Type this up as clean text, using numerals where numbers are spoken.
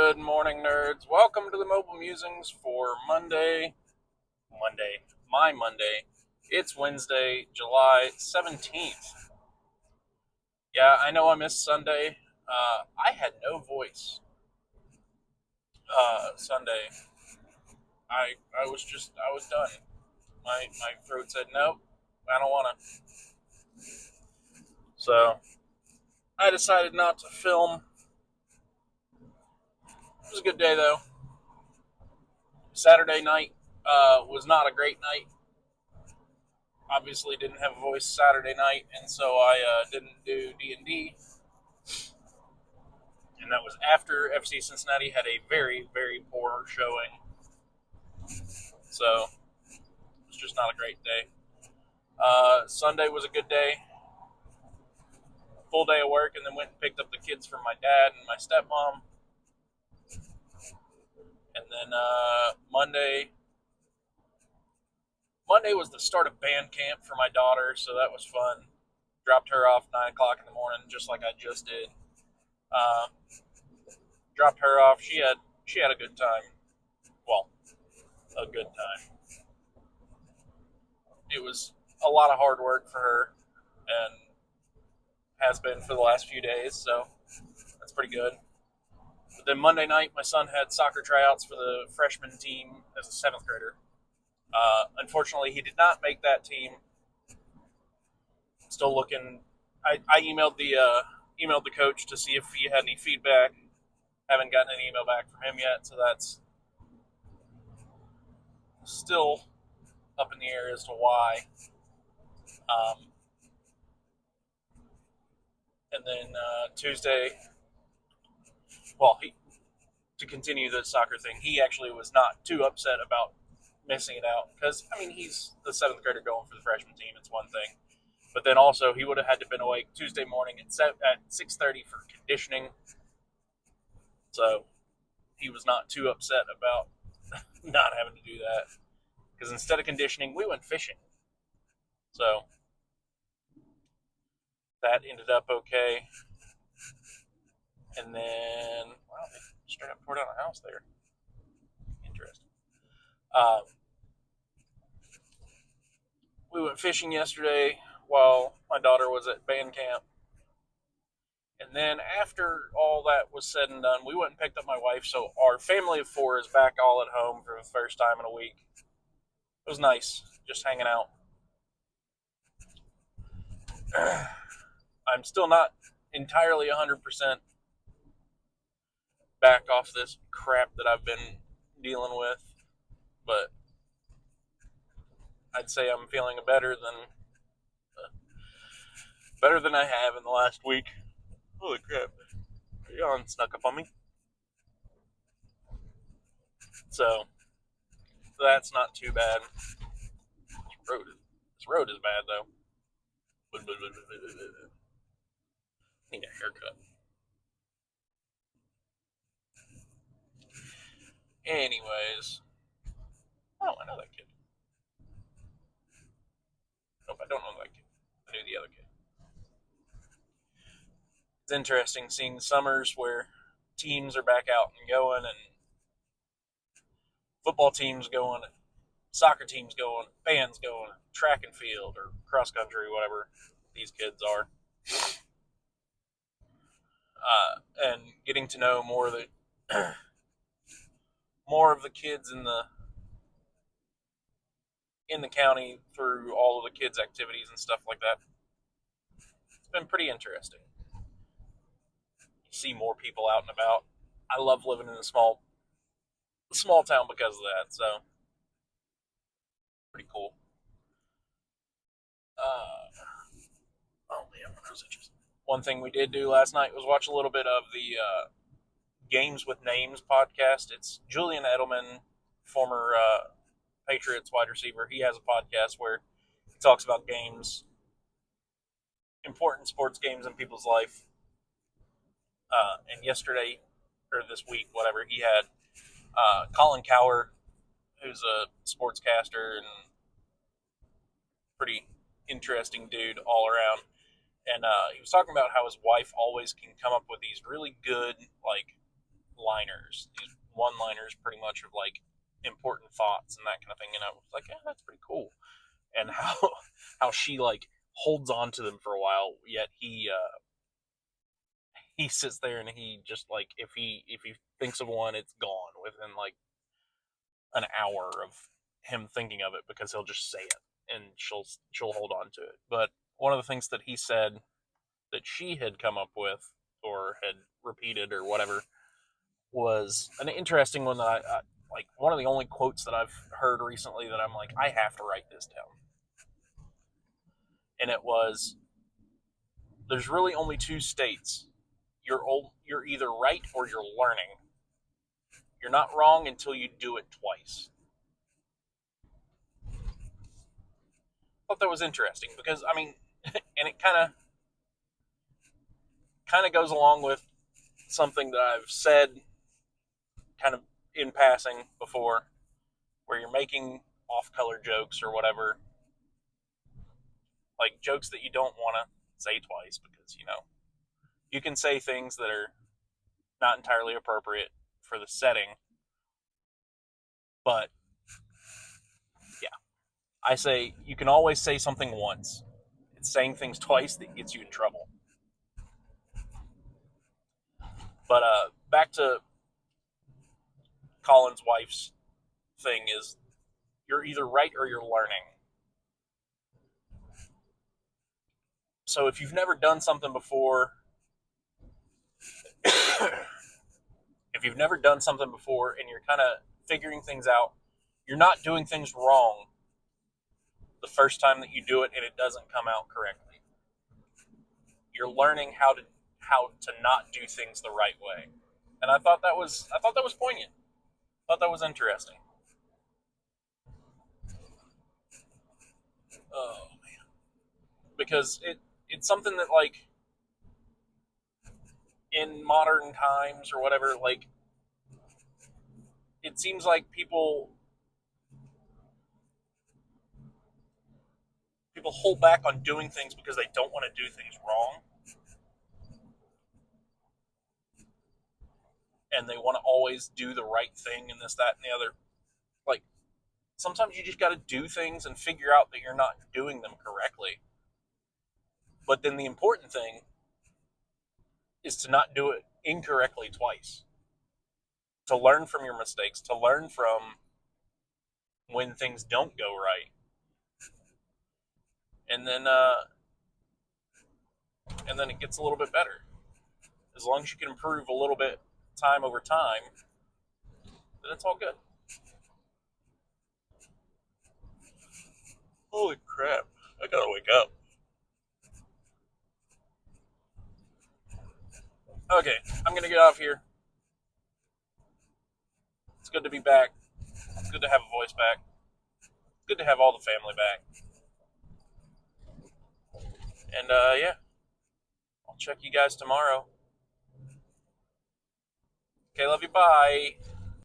Good morning, nerds. Welcome to the Mobile Musings for Monday. My Monday. It's Wednesday, July 17th. Yeah, I know I missed Sunday. I had no voice Sunday. I was done. My throat said, nope, I don't want to. So I decided not to film. It was a good day, though. Saturday night was not a great night. Obviously didn't have a voice Saturday night, and so I didn't do D&D. And that was after FC Cincinnati had a very, very poor showing. So it was just not a great day. Sunday was a good day. Full day of work, and then went and picked up the kids from my dad and my stepmom. And then Monday was the start of band camp for my daughter, so that was fun. Dropped her off 9 o'clock in the morning, just like I just did. Dropped her off. She had a good time. Well, a good time. It was a lot of hard work for her, and has been for the last few days, so that's pretty good. But then Monday night, my son had soccer tryouts for the freshman team as a 7th grader. Unfortunately, he did not make that team. Still looking. I emailed the coach to see if he had any feedback. Haven't gotten an email back from him yet, so that's still up in the air as to why. And then Tuesday, to continue the soccer thing, he actually was not too upset about missing it out because, he's the 7th grader going for the freshman team. It's one thing. But then also, he would have had to been awake Tuesday morning at 6:30 for conditioning. So he was not too upset about not having to do that. Because instead of conditioning, we went fishing. So that ended up okay. And then, wow, they straight up tore down a house there. Interesting. We went fishing yesterday while my daughter was at band camp. And then after all that was said and done, we went and picked up my wife. So our family of 4 is back all at home for the first time in a week. It was nice, just hanging out. I'm still not entirely 100% back off this crap that I've been dealing with, but I'd say I'm feeling better than I have in the last week. Holy crap! Yawn snuck up on me. So that's not too bad. This road is bad though. Need a haircut. Anyways, oh, I know that kid. Nope, I don't know that kid. I knew the other kid. It's interesting seeing the summers where teams are back out and going, and football teams going, soccer teams going, bands going, track and field or cross country, whatever these kids are. And getting to know more of the kids in the county through all of the kids' activities and stuff like that. It's been pretty interesting. You see more people out and about. I love living in a small town because of that. So pretty cool. Oh man, my nose itches. One thing we did do last night was watch a little bit of the Games with Names podcast. It's Julian Edelman, former Patriots wide receiver. He has a podcast where he talks about games, important sports games in people's life. And yesterday, or this week, whatever, he had Colin Cowherd, who's a sportscaster and pretty interesting dude all around. And he was talking about how his wife always can come up with these really good, liners much of like important thoughts and that kind of thing. And I was like, yeah, that's pretty cool. And how she like holds on to them for a while, yet he sits there and he just like if he thinks of one, it's gone within like an hour of him thinking of it because he'll just say it and she'll hold on to it. But one of the things that he said that she had come up with or had repeated or whatever was an interesting one that I like one of the only quotes that I've heard recently that I'm like, I have to write this down. And it was, there's really only two states. You're either right or you're learning. You're not wrong until you do it twice. I thought that was interesting because I mean, and it kind of goes along with something that I've said kind of in passing before, where you're making off-color jokes or whatever, like jokes that you don't want to say twice because you can say things that are not entirely appropriate for the setting, but yeah, I say you can always say something once. It's saying things twice that gets you in trouble. But back to Colin's wife's thing is you're either right or you're learning. So if you've never done something before, if you've never done something before and you're kind of figuring things out, you're not doing things wrong the first time that you do it and it doesn't come out correctly. You're learning how to not do things the right way. And I thought that was poignant. I thought that was interesting. Oh man. Because it's something that like in modern times or whatever, like it seems like people hold back on doing things because they don't want to do things wrong and they want to always do the right thing and this, that, and the other. Like sometimes you just got to do things and figure out that you're not doing them correctly. But then the important thing is to not do it incorrectly twice. To learn from your mistakes, to learn from when things don't go right, and then it gets a little bit better. As long as you can improve a little bit time over time, then it's all good. Holy crap! I gotta wake up. Okay, I'm gonna get off here. It's good to be back. It's good to have a voice back. It's good to have all the family back. And yeah, I'll check you guys tomorrow. Okay, love you. Bye.